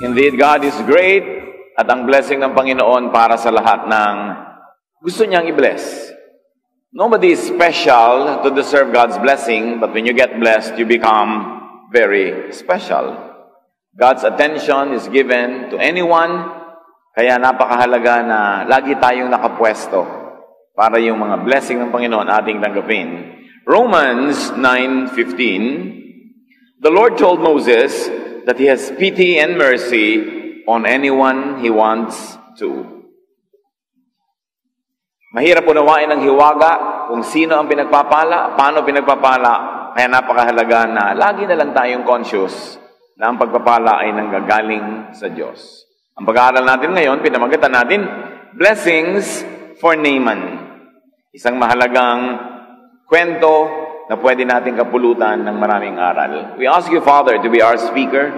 Indeed, God is great at ang blessing ng Panginoon para sa lahat ng gusto niyang i-bless. Nobody is special to deserve God's blessing, but when you get blessed, you become very special. God's attention is given to anyone, kaya napakahalaga na lagi tayong nakapwesto para yung mga blessing ng Panginoon ating tanggapin. Romans 9:15, the Lord told Moses that He has pity and mercy on anyone He wants to. Mahirap unawain ng hiwaga kung sino ang pinagpapala, paano pinagpapala, kaya napakahalaga na lagi na lang tayong conscious na ang pagpapala ay nanggagaling sa Diyos. Ang pag-aaral natin ngayon, pinamagatan natin, Blessings for Naaman. Isang mahalagang kwento na pwede natin kapulutan ng maraming aral. We ask you, Father, to be our speaker.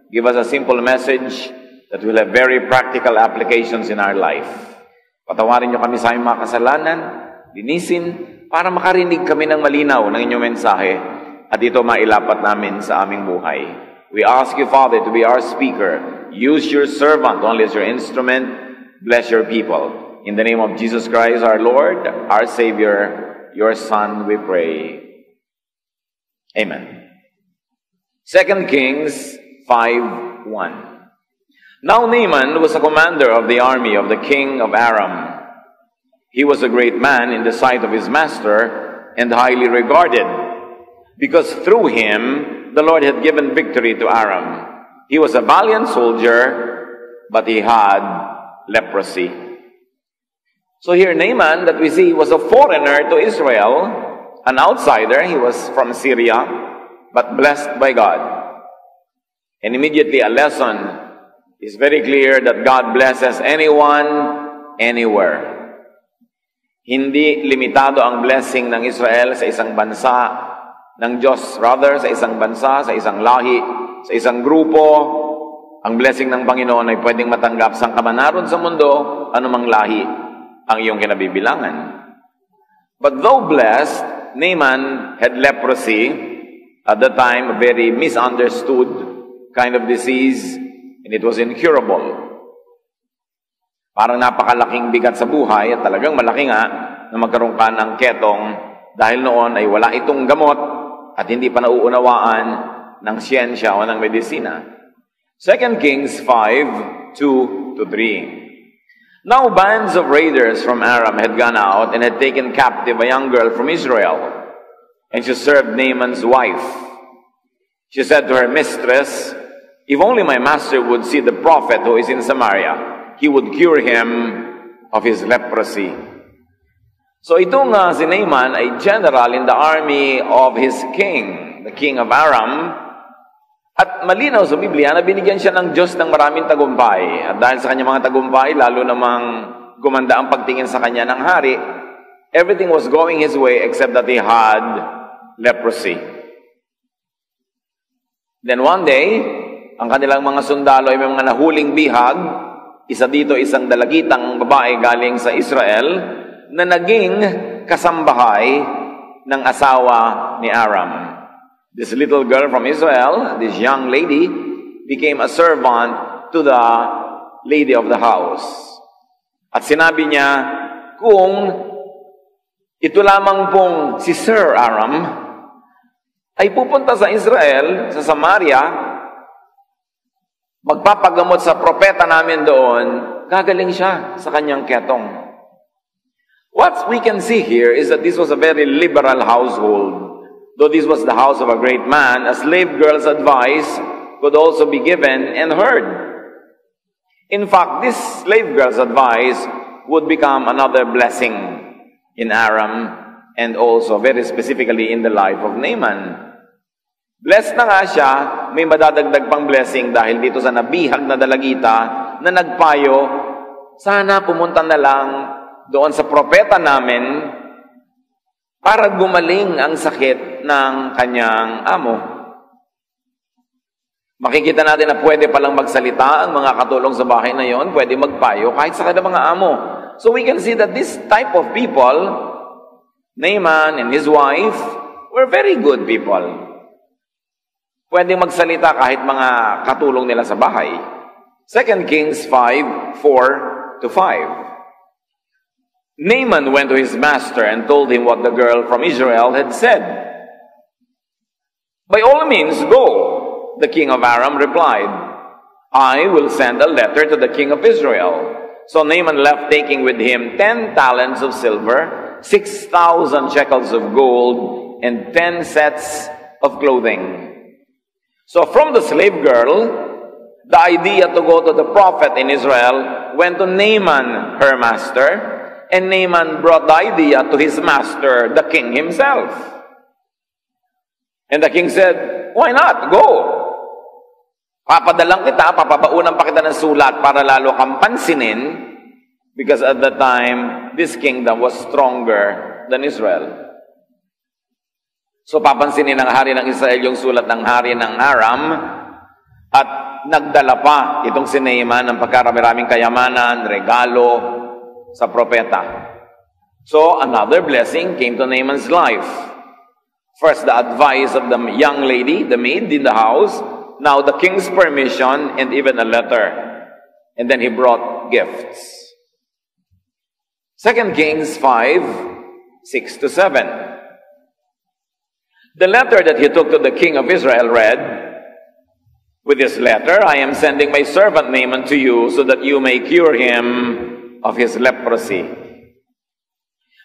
Give us a simple message that will have very practical applications in our life. Patawarin niyo kami sa aming mga kasalanan, linisin, para makarinig kami ng malinaw ng inyong mensahe at ito mailapat namin sa aming buhay. We ask you, Father, to be our speaker. Use your servant only as your instrument. Bless your people. In the name of Jesus Christ, our Lord, our Savior, your Son, we pray. Amen. 2 Kings 5:1. Now Naaman was a commander of the army of the king of Aram. He was a great man in the sight of his master and highly regarded, because through him the Lord had given victory to Aram. He was a valiant soldier, but he had leprosy. So here Naaman that we see was a foreigner to Israel, an outsider. He was from Syria, but blessed by God. And immediately a lesson is very clear that God blesses anyone, anywhere. Hindi limitado ang blessing ng Israel sa isang bansa, ng Diyos rather, sa isang bansa, sa isang lahi, sa isang grupo. Ang blessing ng Panginoon ay pwedeng matanggap sa kamanaron sa mundo, anumang lahi ang iyong kinabibilangan. But though blessed, Naaman had leprosy, at the time a very misunderstood kind of disease, and it was incurable. Parang napakalaking bigat sa buhay, at talagang malaki nga na magkaroon ka ng ketong dahil noon ay wala itong gamot at hindi pa nauunawaan ng siyensya o ng medisina. 2 Kings 5:2-3. Now bands of raiders from Aram had gone out and had taken captive a young girl from Israel, and she served Naaman's wife. She said to her mistress, "If only my master would see the prophet who is in Samaria, he would cure him of his leprosy." So itong si Naaman ay general in the army of his king, the king of Aram. At malinaw sa Biblia na binigyan siya ng Diyos ng maraming tagumpay. At dahil sa kanyang mga tagumpay, lalo namang gumanda ang pagtingin sa kanya ng hari, everything was going his way except that he had leprosy. Then one day, ang kanilang mga sundalo ay may mga nahuling bihag. Isa dito, isang dalagitang babae galing sa Israel na naging kasambahay ng asawa ni Aram. This little girl from Israel, this young lady, became a servant to the lady of the house. At sinabi niya, kung ito lamang pong si Sir Aram ay pupunta sa Israel, sa Samaria, magpapagamot sa propeta namin doon, gagaling siya sa kanyang ketong. What we can see here is that this was a very liberal household. Though this was the house of a great man, a slave girl's advice could also be given and heard. In fact, this slave girl's advice would become another blessing in Aram and also very specifically in the life of Naaman. Blessed na nga siya, may madadagdag pang blessing dahil dito sa nabihag na dalagita na nagpayo, sana pumunta na lang doon sa propeta namin para gumaling ang sakit ng kanyang amo. Makikita natin na pwede palang magsalita ang mga katulong sa bahay na yon, pwede magpayo kahit sa kanilang mga amo. So we can see that this type of people, Naaman and his wife, were very good people. Pwedeng magsalita kahit mga katulong nila sa bahay. 2 Kings 5:4-5. Naaman went to his master and told him what the girl from Israel had said. "By all means, go," the king of Aram replied. "I will send a letter to the king of Israel." So Naaman left, taking with him 10 talents of silver, 6,000 shekels of gold, and 10 sets of clothing. So from the slave girl, the idea to go to the prophet in Israel went to Naaman, her master, and Naaman brought the idea to his master, the king himself. And the king said, "Why not? Go. Papadalang kita, papabaunan pa kita ng sulat para lalo kang pansinin," because at that time, this kingdom was stronger than Israel. So papansinin ng hari ng Israel yung sulat ng hari ng Aram, at nagdala pa itong si Naaman ng pagkarami-raming kayamanan, regalo sa propeta. So another blessing came to Naaman's life. First, the advice of the young lady, the maid in the house. Now the king's permission and even a letter. And then he brought gifts. 2 Kings 5:6-7. The letter that he took to the king of Israel read, "With this letter I am sending my servant Naaman to you so that you may cure him of his leprosy."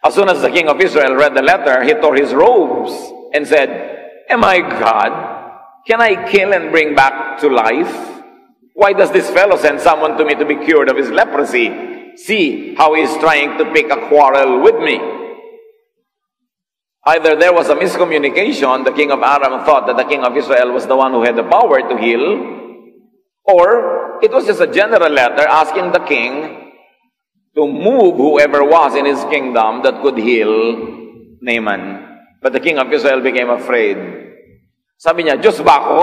As soon as the king of Israel read the letter, he tore his robes and said, "Am I God? Can I kill and bring back to life? Why does this fellow send someone to me to be cured of his leprosy? See how he is trying to pick a quarrel with me." Either there was a miscommunication, the king of Aram thought that the king of Israel was the one who had the power to heal, or it was just a general letter asking the king to move whoever was in his kingdom that could heal Naaman. But the king of Israel became afraid. Sabi niya, "Diyos ba ako?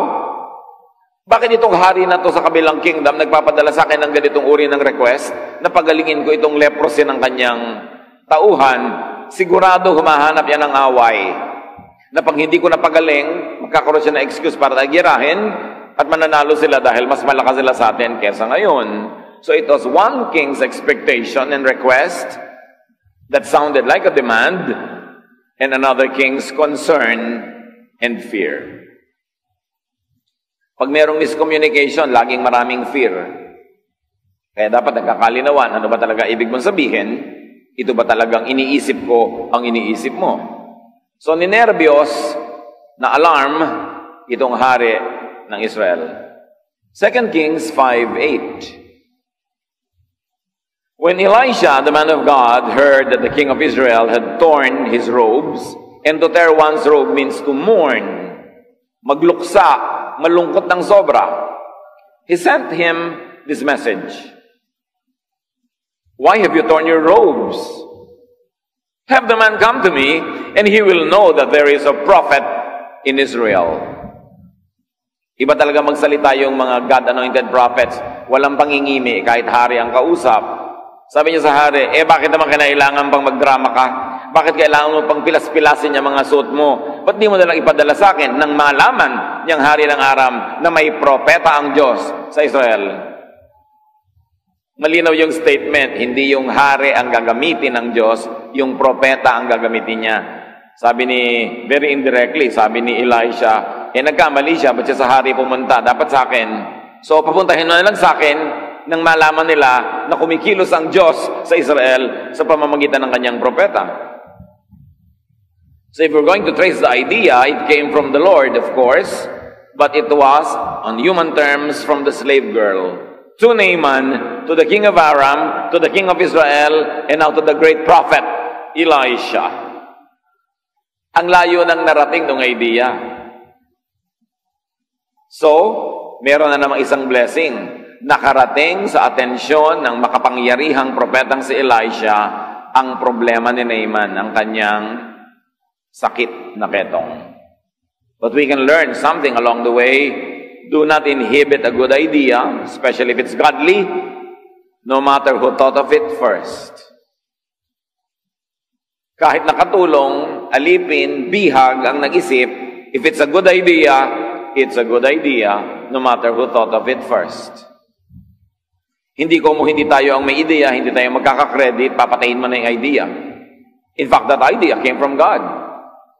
Bakit itong hari na to sa kabilang kingdom nagpapadala sa akin ng ganitong uri ng request na pagalingin ko itong leprosy ng kanyang tauhan? Sigurado humahanap yan ng away. Na pag hindi ko napagaling, magkakaroon siya na excuse para tagirahin at mananalo sila dahil mas malakas sila sa atin kesa ngayon." So it was one king's expectation and request that sounded like a demand, and another king's concern and fear. Pag merong miscommunication, laging maraming fear. Kaya dapat nagkakalinawan, ano ba talaga ibig mong sabihin? Ito ba talagang iniisip ko ang iniisip mo? So ninervyos na alarm itong hari ng Israel. 2 Kings 5:8. When Elisha, the man of God, heard that the king of Israel had torn his robes, and to tear one's robe means to mourn, magluksa, malungkot ng sobra, he sent him this message. "Why have you torn your robes? Have the man come to me, and he will know that there is a prophet in Israel." Iba talaga magsalita yung mga God-anointed prophets. Walang pangingimi kahit hari ang kausap. Sabi niya sa hari, bakit naman kinailangan pang magdrama ka? Bakit kailangan mo pang pilas-pilasin yung mga suot mo? Ba't di mo nalang ipadala sa akin nang malaman niyang hari ng Aram na may propeta ang Diyos sa Israel? Malinaw yung statement, hindi yung hari ang gagamitin ng Diyos, yung propeta ang gagamitin niya. Sabi ni, very indirectly, sabi ni Elisha, nagkamali siya, ba't siya sa hari pumunta? Dapat sa akin. So, papuntahin mo na lang sa akin nang malaman nila na kumikilos ang Diyos sa Israel sa pamamagitan ng kanyang propeta. So if we're going to trace the idea, it came from the Lord, of course, but it was, on human terms, from the slave girl. To Naaman, to the king of Aram, to the king of Israel, and now to the great prophet, Elisha. Ang layo ng narating ng idea. So, meron na namang isang blessing. Nakarating sa atensyon ng makapangyarihang propetang si Elisha ang problema ni Naaman, ang kanyang sakit na ketong. But we can learn something along the way. Do not inhibit a good idea, especially if it's godly, no matter who thought of it first. Kahit nakatulong, alipin, bihag ang nag-isip, if it's a good idea, it's a good idea no matter who thought of it first. Hindi tayo ang may ideya, hindi tayo magkaka-credit, papatayin mo na yung idea. In fact, that idea came from God.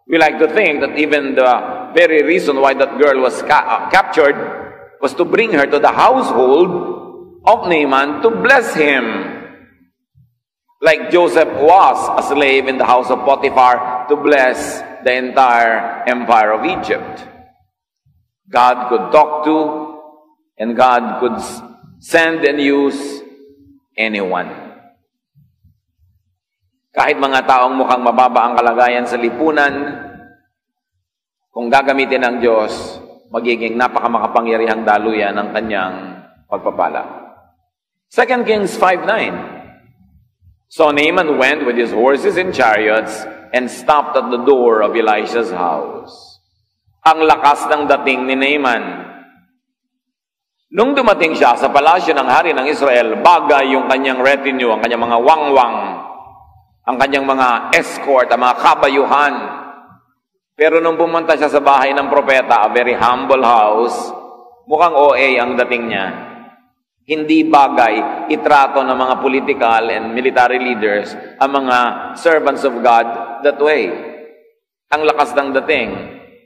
We like to think that even the very reason why that girl was captured was to bring her to the household of Naaman to bless him. Like Joseph was a slave in the house of Potiphar to bless the entire empire of Egypt. God could talk to, and God could send and use anyone. Kahit mga taong mukhang mababa ang kalagayan sa lipunan, kung gagamitin ng Diyos, magiging napakamakapangyarihang daluyan ng kanyang pagpapala. 2 Kings 5:9. So Naaman went with his horses and chariots and stopped at the door of Elisha's house. Ang lakas ng dating ni Naaman. Nung dumating siya sa palasyo ng hari ng Israel, bagay yung kanyang retinue, ang kanyang mga wangwang, ang kanyang mga escort, ang mga kabayuhan. Pero nung pumunta siya sa bahay ng propeta, a very humble house, mukhang OA ang dating niya. Hindi bagay itrato ng mga political and military leaders ang mga servants of God that way. Ang lakas ng dating.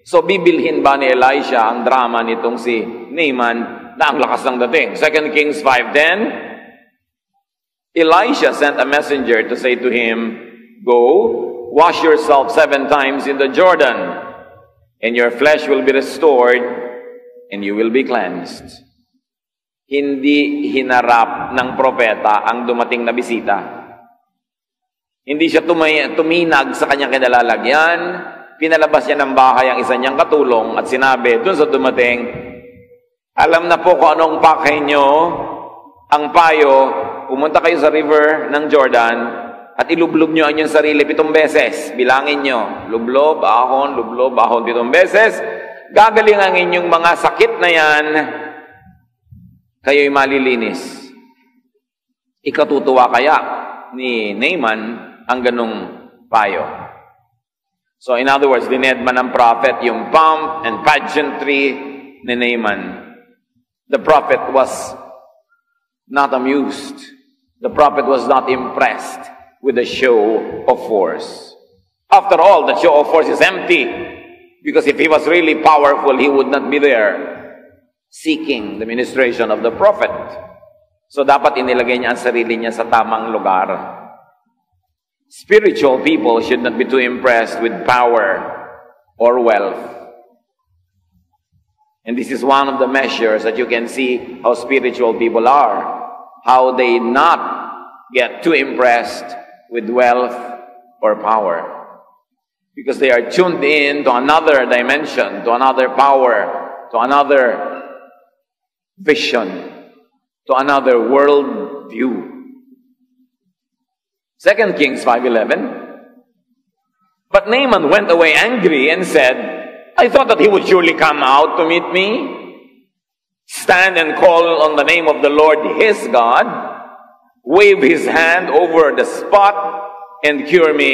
So bibilhin ba ni Elisha ang drama nitong si Naaman na ang lakas ng dating? 2 Kings 5:10, Elisha sent a messenger to say to him, "Go, wash yourself 7 times in the Jordan, and your flesh will be restored, and you will be cleansed." Hindi hinarap ng propeta ang dumating na bisita. Hindi siya tuminag sa kanyang kinalalagyan, pinalabas niya ng bahay ang isa niyang katulong at sinabi dun sa dumating, "Alam na po kung anong pakay nyo, ang payo, pumunta kayo sa river ng Jordan at ilublob nyo ang inyong sarili 7 beses. Bilangin nyo, lublob, ahon, 7 beses. Gagaling ang inyong mga sakit na yan, kayo'y malilinis." Ikatutuwa kaya ni Naaman ang ganong payo. So in other words, dinedma ng prophet yung pomp and pageantry ni Naaman. The prophet was not amused. The prophet was not impressed with the show of force. After all, the show of force is empty. Because if he was really powerful, he would not be there seeking the ministration of the prophet. So dapat inilagay niya ang sarili niya sa tamang lugar. Spiritual people should not be too impressed with power or wealth. And this is one of the measures that you can see how spiritual people are. How they not get too impressed with wealth or power. Because they are tuned in to another dimension, to another power, to another vision, to another world view. 2 Kings 5:11. But Naaman went away angry and said, "I thought that he would surely come out to meet me, stand and call on the name of the Lord his God, wave his hand over the spot, and cure me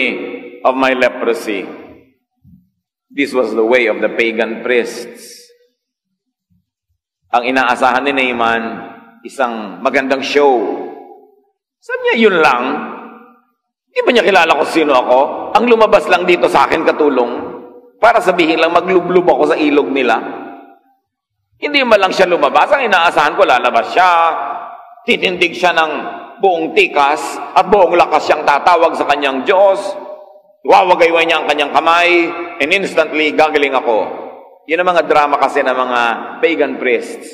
of my leprosy." This was the way of the pagan priests. Ang inaasahan ni Naaman, isang magandang show. Sabi niya, yun lang. Di ba niya kilala ko sino ako? Ang lumabas lang dito sa akin katulong para sabihin lang maglublob ako sa ilog nila. Hindi man lang siya lumabas. Ang inaasahan ko, lalabas siya. Titindig siya ng buong tikas at buong lakas siyang tatawag sa kanyang Diyos. Wawagayway niya ang kanyang kamay and instantly gagaling ako. Yun ang mga drama kasi ng mga pagan priests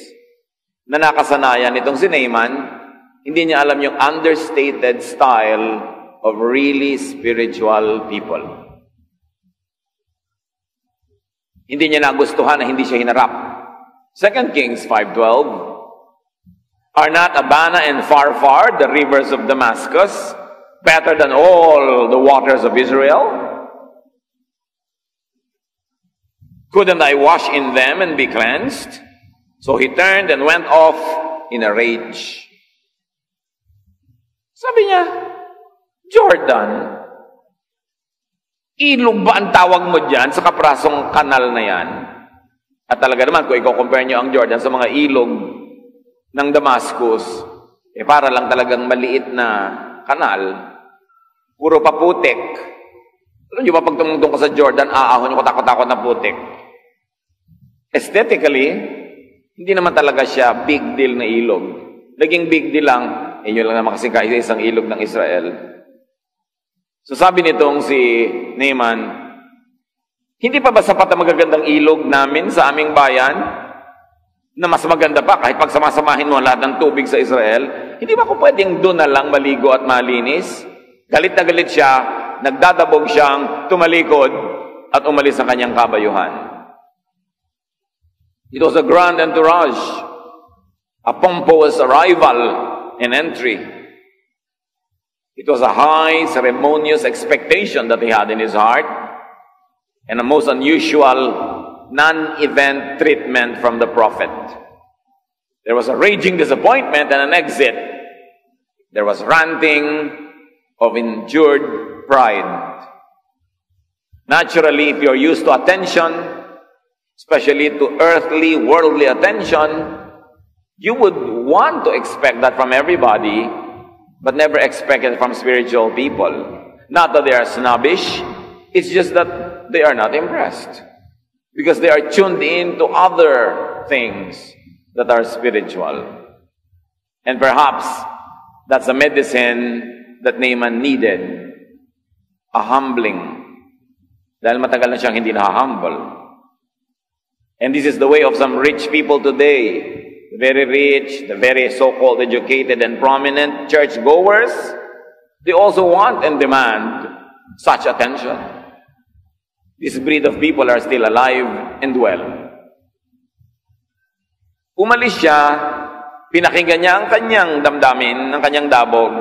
na nakasanayan nitong si Naaman. Hindi niya alam yung understated style of really spiritual people. Hindi niya nagustuhan na hindi siya hinarap. 2 Kings 5:12. Are not Abana and Pharpar, the rivers of Damascus, better than all the waters of Israel? Couldn't I wash in them and be cleansed? So he turned and went off in a rage. Sabi niya, Jordan, ilog ba ang tawag mo dyan sa kaprasong kanal na yan? At talaga naman, kung i-compare nyo ang Jordan sa mga ilog ng Damascus, para lang talagang maliit na kanal, puro paputik. Alam nyo ba, pag tumungtong ka sa Jordan, aahon yung katakot-takot na putik. Aesthetically, hindi naman talaga siya big deal na ilog. Naging big deal lang, yun lang naman kasi isang ilog ng Israel. So sabi nitong si Naaman, hindi pa ba sapat ang magagandang ilog namin sa aming bayan? Na mas maganda pa kahit pag samasamahin mo lahat ng tubig sa Israel? Hindi ba kung pwedeng doon na lang maligo at malinis? Galit na galit siya, nagdadabog siyang tumalikod at umalis sa kanyang kabayuhan. It was a grand entourage, a pompous arrival and entry. It was a high, ceremonious expectation that he had in his heart, and a most unusual non-event treatment from the prophet. There was a raging disappointment and an exit. There was ranting of injured pride. Naturally, if you're used to attention, especially to earthly, worldly attention, you would want to expect that from everybody, but never expect it from spiritual people. Not that they are snobbish, it's just that they are not impressed. Because they are tuned in to other things that are spiritual. And perhaps that's a medicine that Naaman needed. A humbling. Dahil matagal na siyang hindi na-humble. And this is the way of some rich people today. The very rich, the very so-called educated and prominent churchgoers, they also want and demand such attention. This breed of people are still alive and well. Umalis siya, pinakinggan niya ang kanyang damdamin, ang kanyang dabog,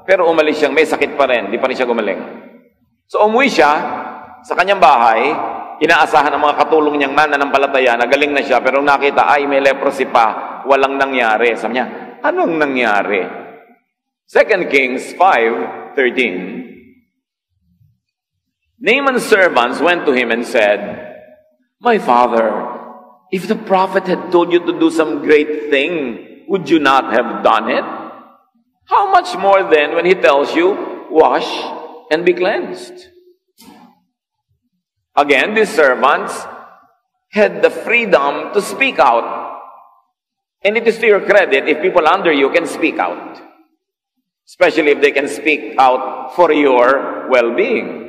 pero umalis siyang may sakit pa rin, di pa rin siya gumaling. So umuwi siya sa kanyang bahay, inaasahan ng mga katulong niyang mananampalataya, nagaling na siya, pero nakita, ay may leprosy pa, walang nangyari. Sabi niya, anong nangyari? 2 Kings 5:13. Naaman's servants went to him and said, "My father, if the prophet had told you to do some great thing, would you not have done it? How much more then when he tells you, wash and be cleansed?" Again, these servants had the freedom to speak out. And it is to your credit if people under you can speak out. Especially if they can speak out for your well-being.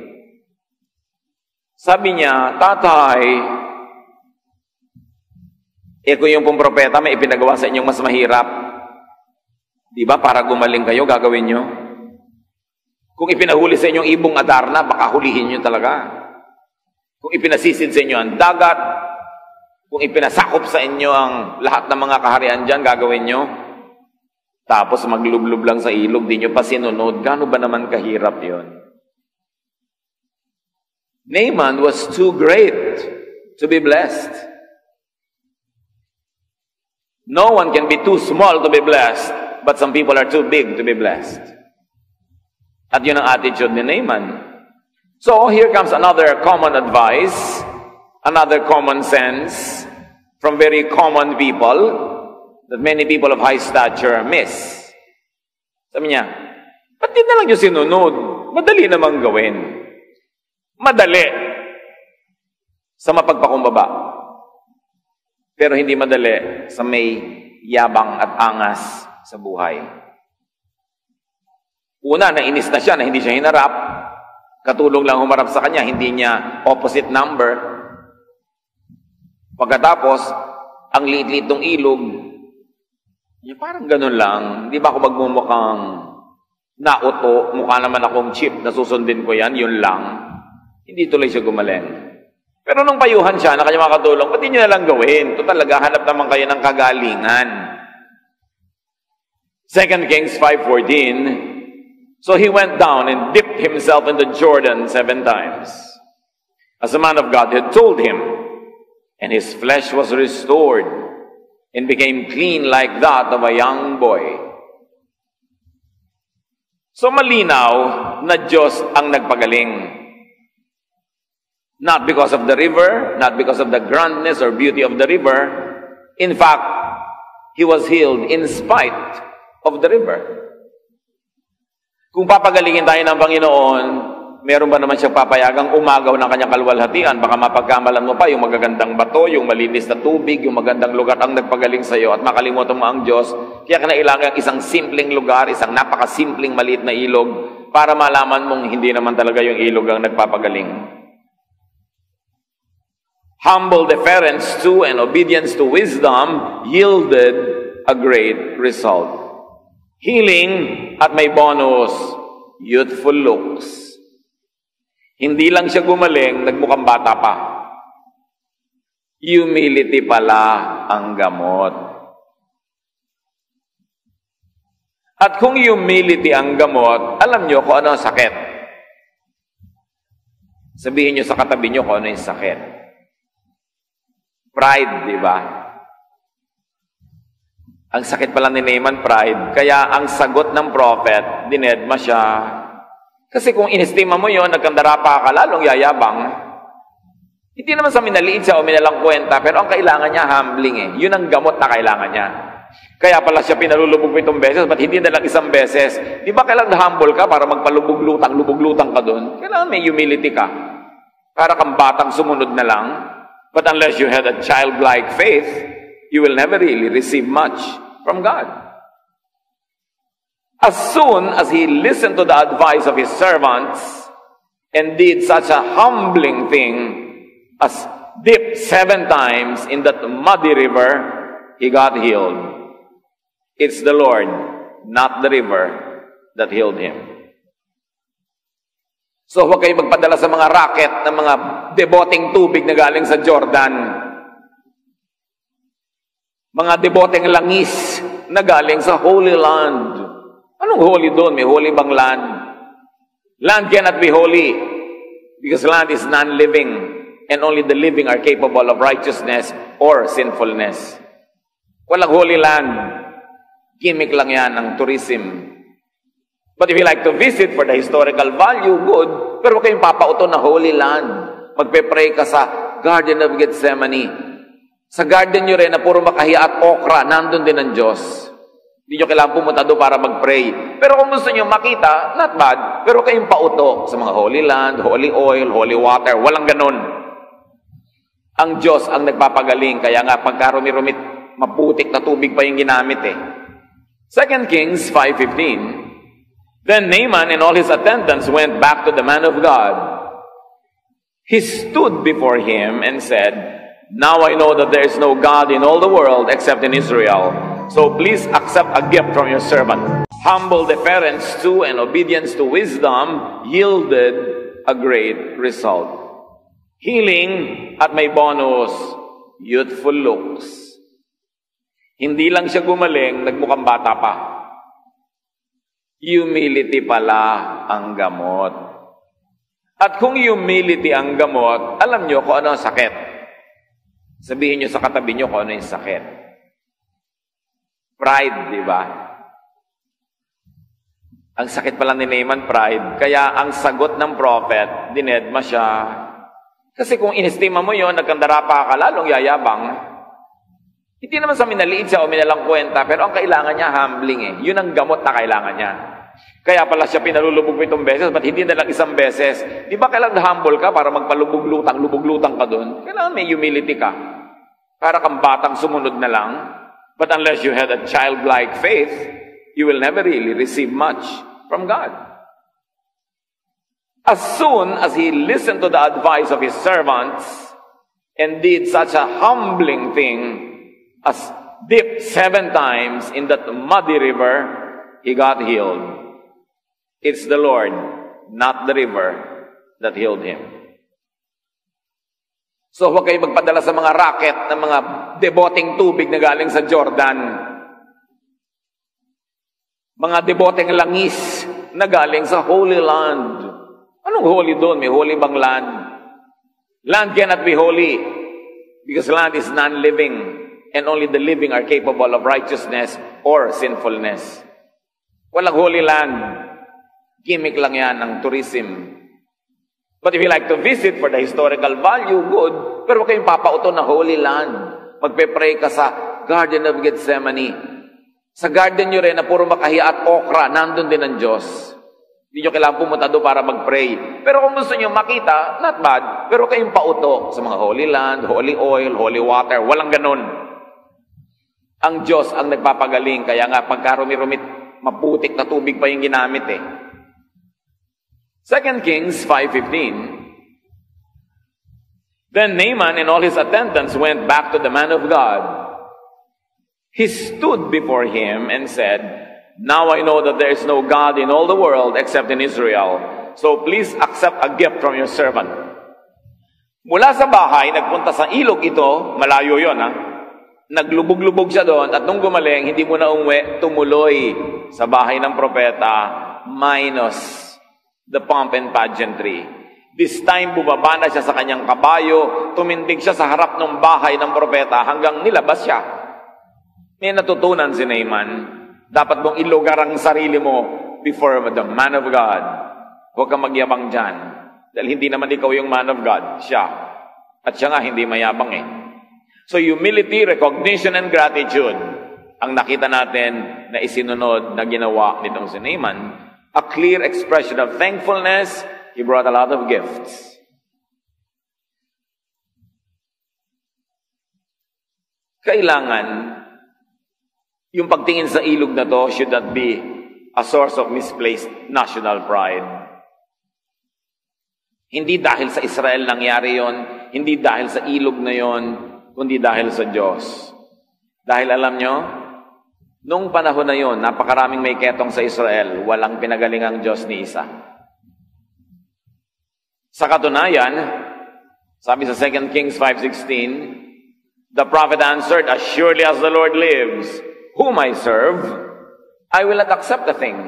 Sabi niya, "Tatay, kung yung pong propeta may ipinagawa sa inyong mas mahirap, di ba para gumaling kayo, gagawin nyo? Kung ipinahuli sa inyong ibong Adarna, baka hulihin nyo talaga. Kung ipinasisid sa inyo ang dagat, kung ipinasakop sa inyo ang lahat ng mga kaharian dyan, gagawin nyo. Tapos maglublub lang sa ilog, di nyo pa sinunod. Gaano ba naman kahirap yon?" Naaman was too great to be blessed. No one can be too small to be blessed, but some people are too big to be blessed. At yun ang attitude ni Naaman. So here comes another common advice, another common sense from very common people that many people of high stature miss. Sabi niya, ba't di na lang yung sinunod? Madali namang gawin. Madali sa mapagpakumbaba. Pero hindi madali sa may yabang at angas sa buhay. Una, nainis na siya na hindi siya hinarap. Katulong lang humarap sa kanya, hindi niya opposite number. Pagkatapos, ang liit-liit ng ilog, parang ganun lang. Hindi ba ako magmumukhang nauto, mukha naman akong chip, nasusundin ko yan, yun lang. Hindi tuloy siya gumaling. Pero nung payuhan siya na kanyang mga katulong, pati niyo na lang gawin. Ito talaga, hanap naman kayo ng kagalingan. 2 Kings 5:14, so he went down and dipped himself into Jordan 7 times, as the man of God had told him, and his flesh was restored and became clean like that of a young boy. So malinaw na Diyos ang nagpagaling. Not because of the river, not because of the grandness or beauty of the river. In fact, he was healed in spite of the river. Kung papagalingin tayo ng Panginoon, meron ba naman siyang papayagang umagaw ng kanyang kalwalhatian? Baka mapagkamalan mo pa yung magagandang bato, yung malinis na tubig, yung magandang lugar ang nagpagaling sa iyo at makalimutan mo ang Diyos. Kaya kinailangan isang simpleng lugar, isang napakasimpleng maliit na ilog para malaman mong hindi naman talaga yung ilog ang nagpapagaling. Humble deference to and obedience to wisdom yielded a great result. Healing at may bonus, youthful looks. Hindi lang siya gumaling, nagmukhang bata pa. Humility pala ang gamot. At kung humility ang gamot, alam nyo kung ano ang sakit. Sabihin nyo sa katabi nyo kung ano yung sakit. Pride, di ba? Ang sakit pala ni Naaman, pride. Kaya ang sagot ng prophet, dinedma siya. Kasi kung inestima mo yon, nagkandara pa ka, lalong yayabang. Hindi naman sa minaliit siya o minalang kwenta, pero ang kailangan niya, humbling eh. Yun ang gamot na kailangan niya. Kaya pala siya pinalulubog 7 beses, ba't hindi na lang 1 beses? Di ba kailangan humble ka para magpalubog-lutang ka doon? Kailangan may humility ka. Para kang batang sumunod na lang. But unless you had a childlike faith, you will never really receive much from God. As soon as he listened to the advice of his servants and did such a humbling thing as dip 7 times in that muddy river, he got healed. It's the Lord, not the river, that healed him. So huwag kayo magpadala sa mga racket ng mga deboteng tubig na galing sa Jordan. Mga deboteng langis na galing sa Holy Land. Anong holy doon? May holy bang land? Land cannot be holy because land is non-living and only the living are capable of righteousness or sinfulness. Walang holy land. Gimmick lang yan ng tourism. But if you like to visit for the historical value, good. Pero huwag kayong papauto na Holy Land. Magpe-pray ka sa Garden of Gethsemane. Sa garden nyo rin na puro makahiya at okra, nandun din ang Diyos. Hindi nyo kailangan pumunta doon para mag-pray. Pero kung gusto nyo makita, not bad. Pero kayong pauto sa mga Holy Land, Holy Oil, Holy Water. Walang ganun. Ang Diyos ang nagpapagaling. Kaya nga, pagkarumi-rumit, maputik na tubig pa yung ginamit eh. 2 Kings 5:15. Then Naaman and all his attendants went back to the man of God. He stood before him and said, "Now I know that there is no God in all the world except in Israel. So please accept a gift from your servant." Humble deference to and obedience to wisdom yielded a great result. Healing at may bonus, youthful looks. Hindi lang siya gumaling, nagmukhang bata pa. Humility pala ang gamot. At kung humility ang gamot, alam nyo kung ano ang sakit. Sabihin nyo sa katabi nyo kung ano yung sakit. Pride, di ba? Ang sakit pala ni Naaman, pride. Kaya ang sagot ng prophet, dinedma siya. Kasi kung inestima mo yon, nagkandara pa ka, lalong yayabang. Hindi naman sa minaliit siya o minalang kwenta, pero ang kailangan niya, humbling eh. Yun ang gamot na kailangan niya. Kaya pala siya pinalulubog 7 beses, ba't hindi na lang 1 beses? Di ba kailangan humble ka para magpalubog-lutang ka doon? Kailangan may humility ka. Para kang batang sumunod na lang. But unless you had a childlike faith, you will never really receive much from God. As soon as he listened to the advice of his servants and did such a humbling thing as dip 7 times in that muddy river, he got healed. It's the Lord, not the river, that healed him. So huwag kayo magpadala sa mga racket ng mga deboteng tubig na galing sa Jordan. Mga deboteng langis na galing sa Holy Land. Anong holy doon? May holy bang land? Land cannot be holy because land is non-living and only the living are capable of righteousness or sinfulness. Walang holy land. Gimmick lang yan ng tourism. But if you like to visit for the historical value, good. Pero huwag kayong papauto na Holy Land. Magpe-pray ka sa Garden of Gethsemane. Sa garden nyo rin na puro makahiya at okra, nandun din ang Diyos. Hindi nyo kailangan pumunta doon para mag-pray. Pero kung gusto nyo makita, not bad. Pero kayong pauto sa mga Holy Land, Holy Oil, Holy Water. Walang ganun. Ang Diyos ang nagpapagaling. Kaya nga pagkarumi-rumit, maputik na tubig pa yung ginamit eh. 2 Kings 5:15. Then Naaman and all his attendants went back to the man of God. He stood before him and said, "Now I know that there is no God in all the world except in Israel. So please accept a gift from your servant." Mula sa bahay, nagpunta sa ilog ito, malayo yon ha. Naglubog-lubog siya doon at nung gumaling, hindi mo na umuwi, tumuloy sa bahay ng propeta minus the pomp and pageantry. This time, bumaba na siya sa kanyang kabayo, tumindig siya sa harap ng bahay ng propeta hanggang nilabas siya. May natutunan si Naaman, dapat mong ilugar ang sarili mo before the man of God. Huwag kang magyabang dyan. Dahil hindi naman ikaw yung man of God, siya. At siya nga hindi mayabang eh. So humility, recognition, and gratitude ang nakita natin na isinunod na ginawa nitong si Naaman. A clear expression of thankfulness. He brought a lot of gifts. Kailangan, yung pagtingin sa ilog na to should not be a source of misplaced national pride. Hindi dahil sa Israel nangyari yon, hindi dahil sa ilog na yon, kundi dahil sa Diyos. Dahil alam nyo, nung panahon na yon, napakaraming may ketong sa Israel, walang pinagalingang Diyos ni isa. Sa katunayan, sabi sa 2 Kings 5:16, the prophet answered, "As surely as the Lord lives, whom I serve, I will not accept the thing."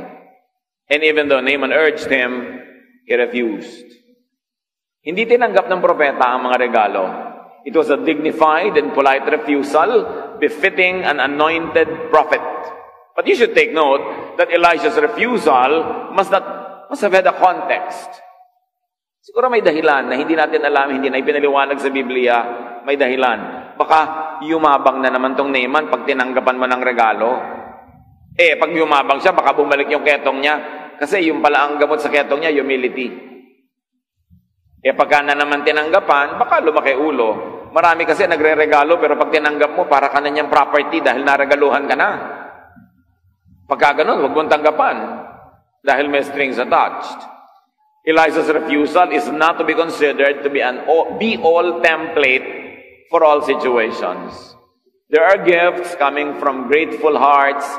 And even though Naaman urged him, he refused. Hindi tinanggap ng propeta ang mga regalo. It was a dignified and polite refusal, befitting an anointed prophet. But you should take note that Elijah's refusal must have had a context. Siguro may dahilan na hindi natin alam, hindi na ipinaliwanag sa Biblia, may dahilan. Baka yumabang na naman tong Naaman pag tinanggapan mo ng regalo. Pag yumabang siya, baka bumalik yung ketong niya. Kasi yung pala ang gamot sa ketong niya, humility. Pagka na naman tinanggapan, baka lumaki ulo. Marami kasi nagre-regalo, pero pag tinanggap mo, para ka na niyang property dahil naregaluhan ka na. Pagka ganun, huwag mong tanggapan. Dahil may strings attached. Elijah's refusal is not to be considered to be an be-all template for all situations. There are gifts coming from grateful hearts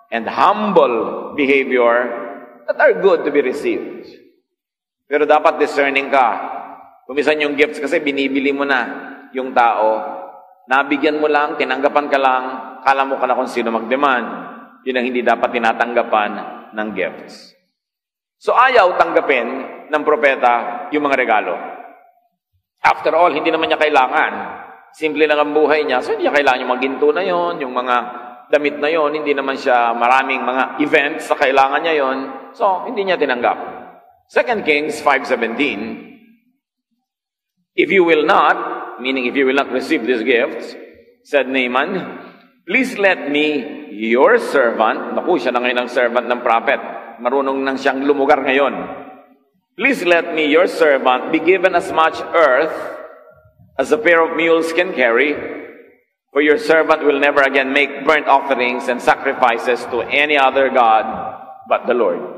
and humble behavior that are good to be received. Pero dapat discerning ka. Kumisan yung gifts kasi binibili mo na yung tao. Nabigyan mo lang, tinanggapan ka lang, kala mo ka na kung sino mag-demand. Yun ang hindi dapat tinatanggapan ng gifts. So ayaw tanggapin ng propeta yung mga regalo. After all, hindi naman niya kailangan. Simple lang ang buhay niya. So hindi niya kailangan yung mga ginto na yon, yung mga damit na yon. Hindi naman siya maraming mga events sa kailangan niya yon. So hindi niya tinanggap. 2 Kings 5:17, "If you will not," meaning if you will not receive these gifts, said Naaman, "Please let me, your servant," naku, siya na ngayon ang servant ng prophet, marunong nang siyang lumugar ngayon. "Please let me, your servant, be given as much earth as a pair of mules can carry, for your servant will never again make burnt offerings and sacrifices to any other God but the Lord."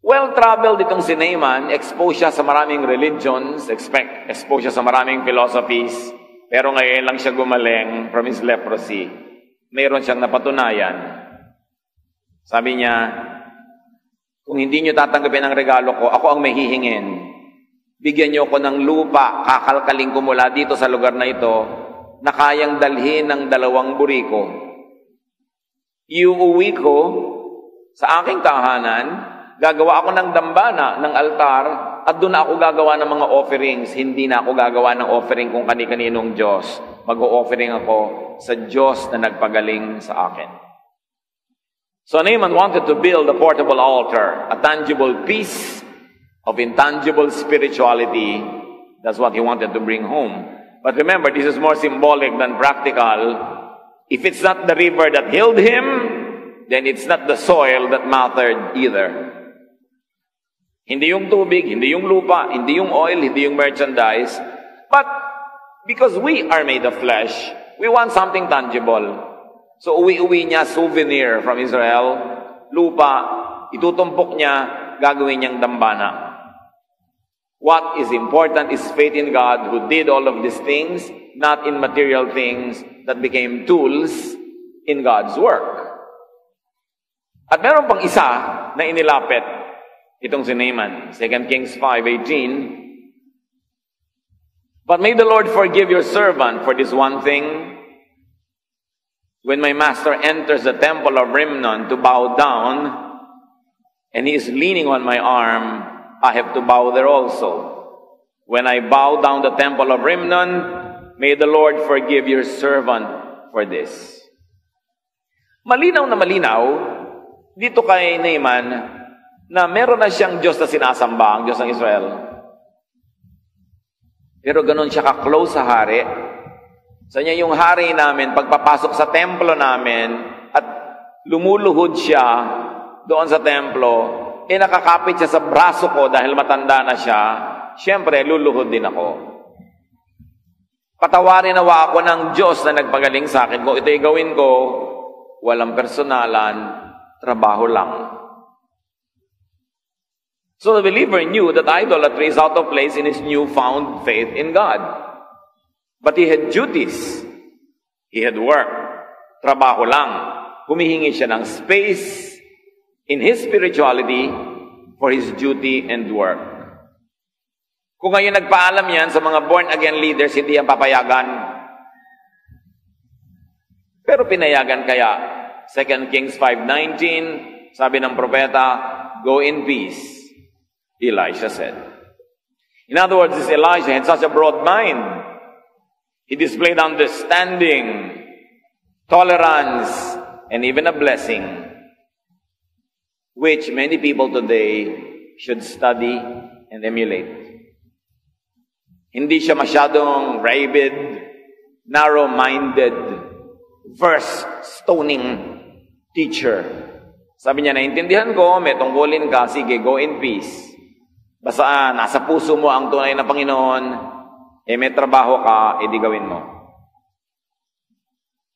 Well-traveled itong si Naaman, exposed siya sa maraming religions, exposed siya sa maraming philosophies, pero ngayon lang siya gumaling from his leprosy. Mayroon siyang napatunayan. Sabi niya, kung hindi niyo tatanggapin ang regalo ko, ako ang may hihingin. Bigyan niyo ako ng lupa, kakalkaling ko mula dito sa lugar na ito, na kayang dalhin ng 2 buriko. Iuuwi ko sa aking tahanan, gagawa ako ng dambana, ng altar, at doon ako gagawa ng mga offerings. Hindi na ako gagawa ng offering kung kani-kaninong Diyos. Mag-o-offering ako sa Diyos na nagpagaling sa akin. So Naaman wanted to build a portable altar, a tangible piece of intangible spirituality. That's what he wanted to bring home. But remember, this is more symbolic than practical. If it's not the river that healed him, then it's not the soil that mattered either. Hindi yung tubig, hindi yung lupa, hindi yung oil, hindi yung merchandise. But because we are made of flesh, we want something tangible. So uwi-uwi niya souvenir from Israel, lupa, itutumpok niya, gagawin niyang dambana. What is important is faith in God who did all of these things, not in material things that became tools in God's work. At meron pang isa na inilapit itong si Naaman, 2 Kings 5:18. But may the Lord forgive your servant for this one thing. When my master enters the temple of Rimmon to bow down, and he is leaning on my arm, I have to bow there also. When I bow down the temple of Rimmon, may the Lord forgive your servant for this. Malinaw na malinaw dito kay Naaman na meron na siyang Diyos na sinasamba, ang Diyos ng Israel. Pero ganun siya ka-close sa hari. Sa niya yung hari namin, pagpapasok sa templo namin at lumuluhod siya doon sa templo, nakakapit siya sa braso ko dahil matanda na siya, siyempre, luluhod din ako. Patawarin nawa ako ng Diyos na nagpagaling sa akin. Kung ito'y gawin ko, walang personalan, trabaho lang. So the believer knew that idolatry is out of place in his newfound faith in God. But he had duties. He had work. Trabaho lang. Humihingi siya ng space in his spirituality for his duty and work. Kung ngayon nagpaalam yan sa mga born-again leaders, hindi yan papayagan. Pero pinayagan kaya. 2 Kings 5:19, sabi ng propeta, go in peace, Elisha said. In other words, this Elisha had such a broad mind. He displayed understanding, tolerance, and even a blessing, which many people today should study and emulate. Hindi siya masyadong rabid, narrow-minded, verse-stoning teacher. Sabi niya, naintindihan ko, may tungkulin ka, sige, go in peace. Basta nasa puso mo ang tunay na Panginoon, may trabaho ka, di gawin mo.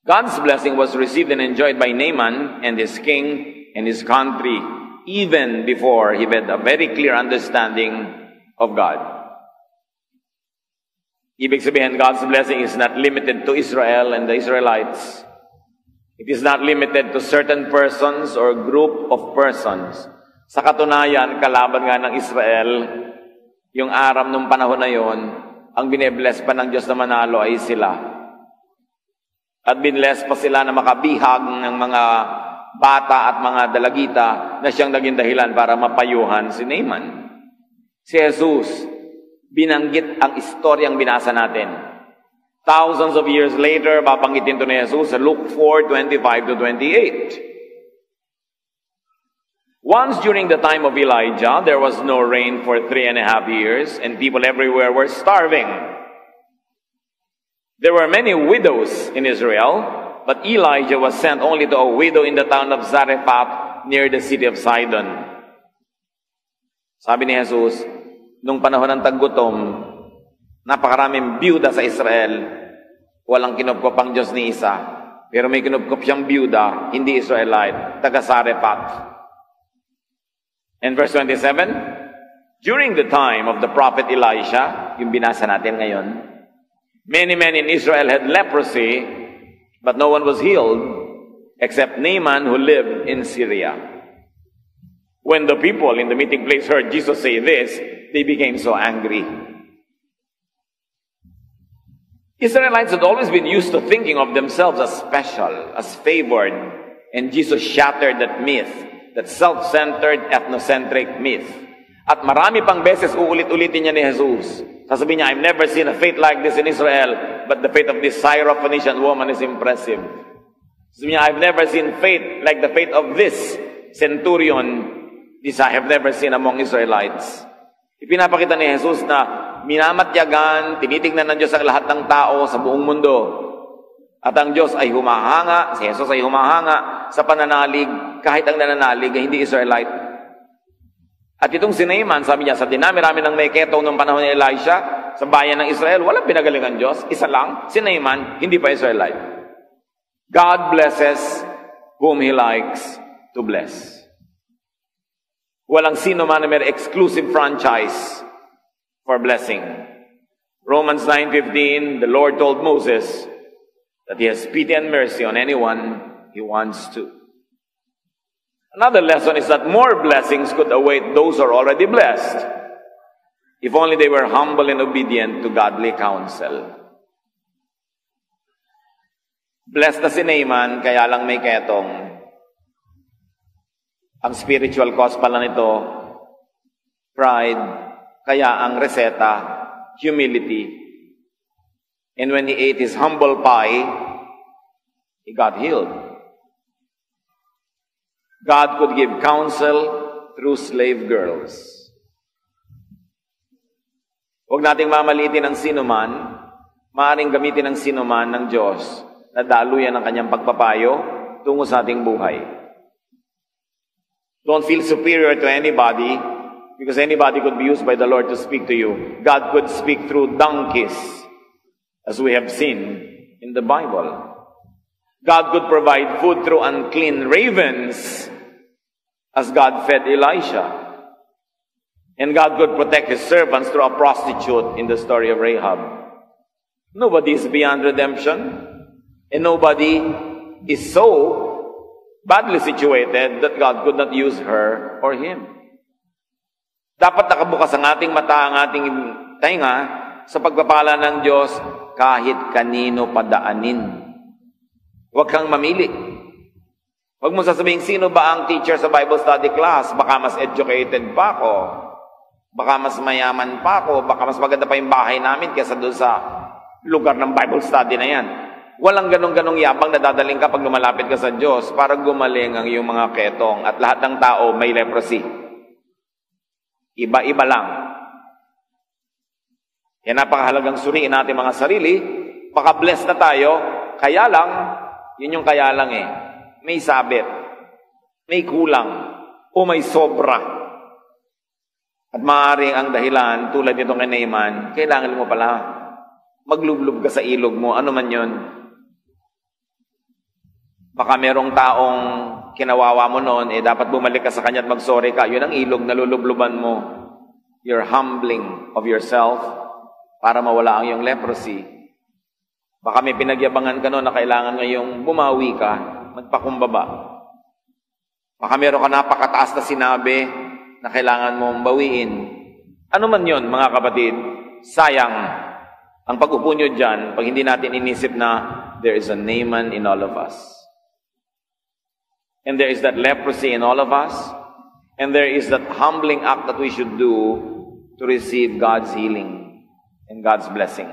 God's blessing was received and enjoyed by Naaman and his king and his country, even before he had a very clear understanding of God. Ibig sabihin, God's blessing is not limited to Israel and the Israelites. It is not limited to certain persons or group of persons. Sa katunayan, kalaban nga ng Israel, yung Aram nung panahon na yon, ang binebless pa ng Diyos na manalo ay sila. At binless pa sila na makabihag ng mga bata at mga dalagita na siyang naging dahilan para mapayuhan si Naaman. Si Jesus, binanggit ang istoryang binasa natin. Thousands of years later, babanggitin ito ni Jesus sa Luke 4:25-28. Once during the time of Elijah, there was no rain for 3.5 years, and people everywhere were starving. There were many widows in Israel, but Elijah was sent only to a widow in the town of Zarephath near the city of Sidon. Sabi ni Jesus, nung panahon ng taggutom, napakaraming byuda sa Israel. Walang kinupkop ang Diyos ni isa. Pero may kinupkop siyang byuda, hindi Israelite, taga Zarephath. And verse 27, during the time of the prophet Elisha, yung binasa natin ngayon, many men in Israel had leprosy, but no one was healed, except Naaman who lived in Syria. When the people in the meeting place heard Jesus say this, they became so angry. Israelites had always been used to thinking of themselves as special, as favored, and Jesus shattered that myth, that self-centered, ethnocentric myth. At marami pang beses uulit-ulitin niya ni Jesus. Sasabihin niya, I've never seen a faith like this in Israel, but the faith of this Syrophoenician woman is impressive. Sasabihin niya, I've never seen faith like the faith of this centurion. This I have never seen among Israelites. Ipinapakita ni Jesus na minamatyagan, tinitingnan ng Diyos ang lahat ng tao sa buong mundo. At ang Diyos ay humahanga, si Jesus ay humahanga sa pananalig, kahit ang nananalig ay hindi Israelite. At itong si Naaman, sabi niya, sa dinami-rami ng naiketong noong panahon ni Elisha, sa bayan ng Israel, walang pinagaling ang Diyos. Isa lang, si Naaman, hindi pa Israelite. God blesses whom He likes to bless. Walang sino man na may exclusive franchise for blessing. Romans 9:15, the Lord told Moses that He has pity and mercy on anyone He wants to. Another lesson is that more blessings could await those who are already blessed, if only they were humble and obedient to godly counsel. Blessed na si Naaman, kaya lang may ketong. Ang spiritual cause pala nito, pride, kaya ang reseta, humility. And when he ate his humble pie, he got healed. God could give counsel through slave girls. Huwag nating mamalitin ang sinuman, maaaring gamitin ang sinuman ng Diyos na daluyan ang kanyang pagpapayo tungo sa ating buhay. Don't feel superior to anybody because anybody could be used by the Lord to speak to you. God could speak through donkeys, as we have seen in the Bible. God could provide food through unclean ravens, as God fed Elisha. And God could protect His servants through a prostitute in the story of Rahab. Nobody is beyond redemption, and nobody is so badly situated that God could not use her or him. Dapat nakabukas ang ating mata, ang ating tainga sa pagpapala ng Diyos kahit kanino padaanin. Huwag kang mamili. Huwag mo sasabihin, sino ba ang teacher sa Bible study class? Baka mas educated pa ako. Baka mas mayaman pa ako. Baka mas maganda pa yung bahay namin kaysa doon sa lugar ng Bible study na yan. Walang ganong-ganong yabang na dadaling ka pag lumalapit ka sa Diyos para gumaling ang iyong mga ketong at lahat ng tao may leprosy. Iba-iba lang. Yan napakahalagang suriin natin mga sarili. Baka blessed na tayo, kaya lang, yun yung kaya lang eh. May sabit, may kulang, o may sobra. At maaaring ang dahilan, tulad nitong kay Naaman, kailangan mo pala maglublob ka sa ilog mo, ano man yun. Baka merong taong kinawawa mo noon, dapat bumalik ka sa kanya at mag-sorry ka. Yun ang ilog na lulubluban mo. You're humbling of yourself para mawala ang iyong leprosy. Baka may pinagyabangan ka noon na kailangan ngayong bumawi ka, magpakumbaba. Baka meron ka napakataas na sinabi na kailangan mong bawiin. Ano man yun, mga kapatid, sayang ang pag-upo nyo dyan pag hindi natin inisip na there is a Naaman in all of us. And there is that leprosy in all of us. And there is that humbling act that we should do to receive God's healing and God's blessing.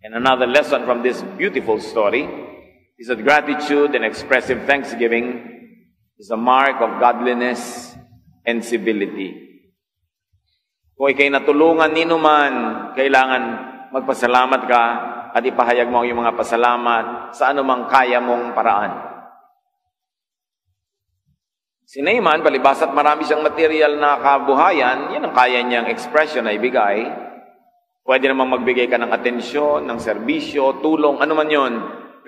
And another lesson from this beautiful story is that gratitude and expressive thanksgiving is a mark of godliness and civility. Kung ikay natulungan ni numan, kailangan magpasalamat ka at ipahayag mo ang iyong mga pasalamat sa anumang kaya mong paraan. Si Naaman, palibas at marami siyang material na kabuhayan, yan ang kaya niyang expression na ibigay. Pwede namang magbigay ka ng atensyon, ng serbisyo, tulong, ano man yun.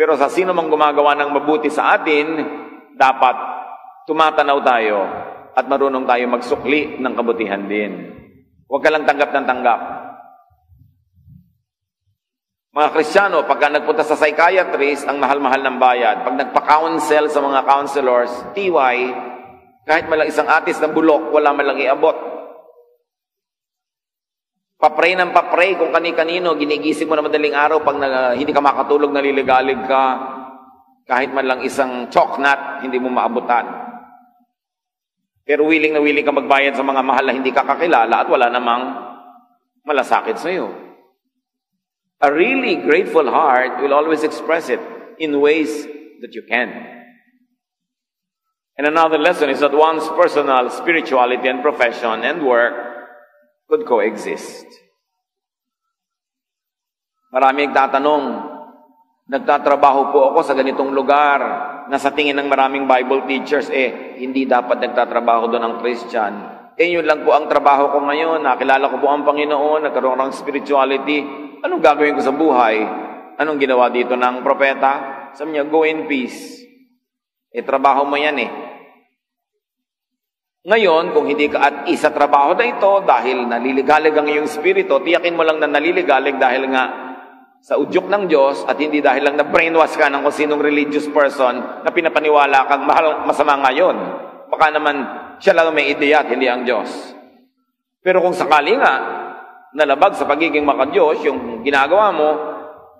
Pero sa sino mang gumagawa ng mabuti sa atin, dapat tumatanaw tayo at marunong tayo magsukli ng kabutihan din. Huwag ka lang tanggap ng tanggap. Mga Kristiyano, pagka nagpunta sa psychiatrist, ang mahal-mahal ng bayad. Pag nagpa-counsel sa mga counselors, TY, kahit malang isang atis ng bulok, wala malang iabot. Papray ng papray kung kani-kanino, ginigising mo na madaling araw pag hindi ka makatulog, naliligalig ka. Kahit man lang isang choknat, hindi mo maabutan. Pero willing na willing ka magbayad sa mga mahal na hindi ka kakilala at wala namang malasakit sa iyo. A really grateful heart will always express it in ways that you can. And another lesson is that one's personal spirituality and profession and work could coexist. Marami nagtatanong, nagtatrabaho po ako sa ganitong lugar na sa tingin ng maraming Bible teachers, hindi dapat nagtatrabaho doon ang Christian. Yun lang po ang trabaho ko ngayon. Nakilala ko po ang Panginoon, nagkaroon ng spirituality. Anong gagawin ko sa buhay? Anong ginawa dito ng propeta? Sabi niya, go in peace. Trabaho mo yan Ngayon, kung hindi ka at isa trabaho na ito dahil naliligalig ang iyong spirito, tiyakin mo lang na naliligalig dahil nga sa udyok ng Diyos at hindi dahil lang na-brainwash ka ng kung sinong religious person na pinapaniwala kang masama ngayon. Baka naman siya lang may ideya at hindi ang Diyos. Pero kung sakali nga, nalabag sa pagiging maka-Diyos, yung ginagawa mo,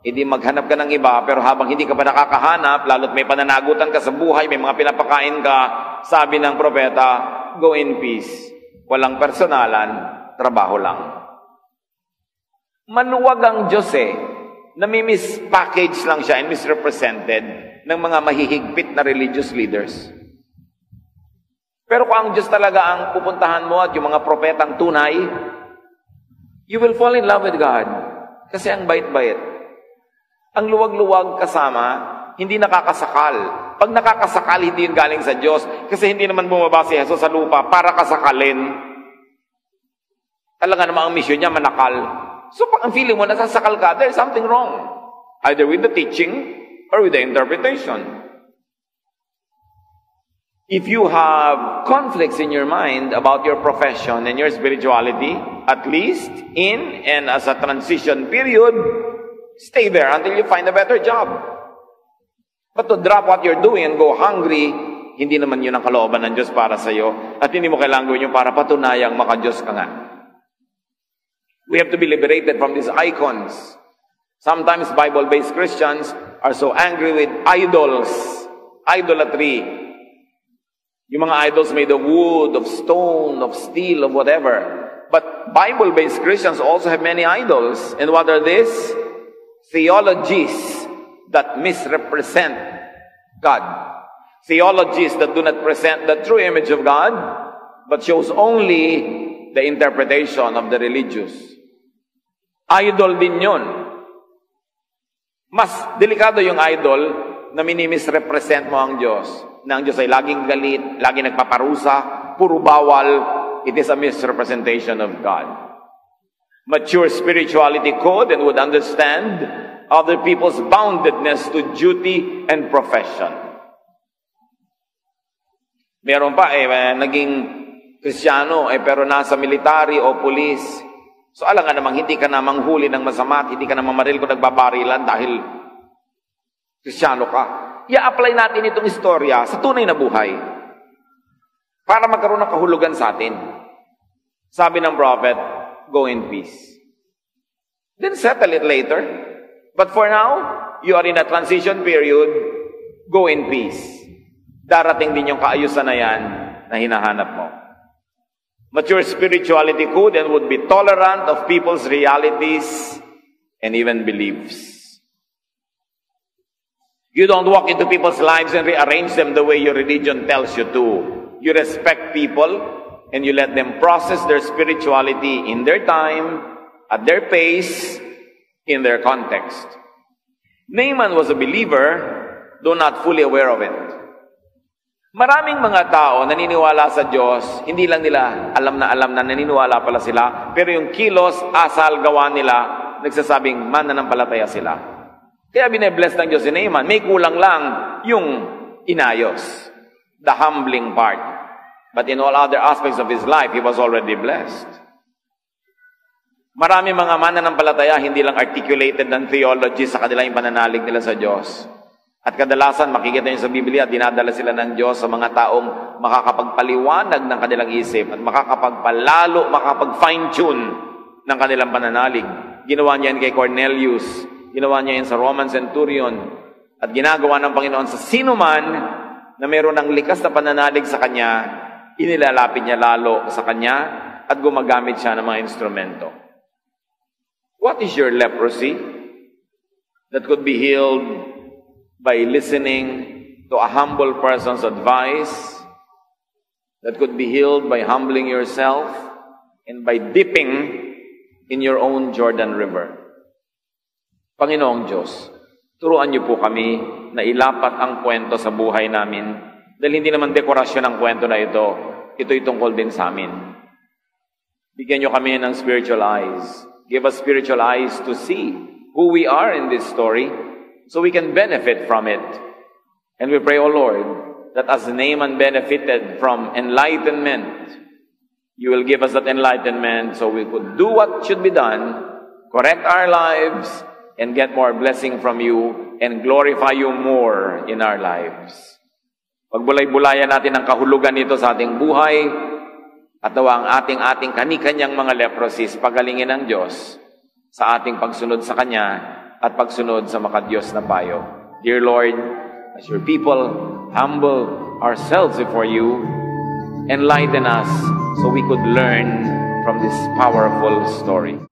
hindi maghanap ka ng iba, pero habang hindi ka pa nakakahanap, lalo't may pananagutan ka sa buhay, may mga pinapakain ka, sabi ng propeta, go in peace. Walang personalan, trabaho lang. Maluwag ang Diyos nami-mispackage lang siya and misrepresented ng mga mahihigpit na religious leaders. Pero kung ang Diyos talaga ang pupuntahan mo at yung mga propetang tunay, you will fall in love with God. Kasi ang bait-bait. Ang luwag-luwag kasama, hindi nakakasakal. Pag nakakasakal, hindi yun galing sa Diyos. Kasi hindi naman bumaba si Jesus sa lupa para kasakalin. Talaga naman ang mission niya, manakal. So pag ang feeling mo, nasasakal ka, there's something wrong. Either with the teaching or with the interpretation. If you have conflicts in your mind about your profession and your spirituality, at least in and as a transition period, stay there until you find a better job. But to drop what you're doing and go hungry, hindi naman yun ang kalooban ng Diyos para sa iyo. At hindi mo kailangan gawin yun para patunayang maka-Diyos ka nga. We have to be liberated from these icons. Sometimes Bible-based Christians are so angry with idols, idolatry. Yung mga idols made of wood, of stone, of steel, of whatever. But Bible-based Christians also have many idols. And what are these? Theologies that misrepresent God. Theologies that do not present the true image of God, but shows only the interpretation of the religious. Idol din yun. Mas delikado yung idol na minimisrepresent mo ang Diyos. Na ang Diyos ay laging galit, laging nagpaparusa, puro bawal. It is a misrepresentation of God. Mature spirituality could and would understand other people's boundedness to duty and profession. Meron pa naging Kristiyano pero nasa military o police. So alam nga namang hindi ka na manghuli ng masama at hindi ka na mamaril kung nagbabarilan dahil Kristiyano ka. I-apply natin itong istorya sa tunay na buhay para magkaroon ng kahulugan sa atin. Sabi ng prophet, go in peace. Then settle it later. But for now, you are in a transition period, go in peace. Darating din yung kaayusan na yan na hinahanap mo. Mature spirituality could and would be tolerant of people's realities and even beliefs. You don't walk into people's lives and rearrange them the way your religion tells you to. You respect people and you let them process their spirituality in their time, at their pace, in their context. Naaman was a believer, though not fully aware of it. Maraming mga tao naniniwala sa Diyos, hindi lang nila alam na naniniwala pala sila, pero yung kilos, asal, gawa nila, nagsasabing mananampalataya sila. Kaya bine-bless ng Diyos si Naaman. May kulang lang yung inayos, the humbling part. But in all other aspects of his life, he was already blessed. Marami mga mananampalataya, hindi lang articulated ng theology sa kanilang pananalig nila sa Diyos. At kadalasan, makikita niyo sa Biblia, dinadala sila ng Diyos sa mga taong makakapagpaliwanag ng kanilang isip at makakapagpalalo, makakapag-fine-tune ng kanilang pananalig. Ginawa niya yan kay Cornelius, ginawa niya yan sa Roman centurion, at ginagawa ng Panginoon sa sinuman na meron ng likas na pananalig sa Kanya, inilalapit niya lalo sa Kanya at gumagamit siya ng mga instrumento. What is your leprosy that could be healed by listening to a humble person's advice that could be healed by humbling yourself and by dipping in your own Jordan River. Panginoong Diyos, turuan niyo po kami na ilapat ang kwento sa buhay namin dahil hindi naman dekorasyon ang kwento na ito. Ito'y tungkol din sa amin. Bigyan niyo kami ng spiritual eyes. Give us spiritual eyes to see who we are in this story so we can benefit from it. And we pray, O Lord, that as Naaman benefited from enlightenment, you will give us that enlightenment so we could do what should be done, correct our lives, and get more blessing from you and glorify you more in our lives. Pagbulay-bulayan natin ang kahulugan nito sa ating buhay at nawa ang ating kani-kanyang mga leprosies pagalingin ng Diyos sa ating pagsunod sa Kanya at pagsunod sa makadiyos na payo. Dear Lord, as your people humble ourselves before you, enlighten us so we could learn from this powerful story.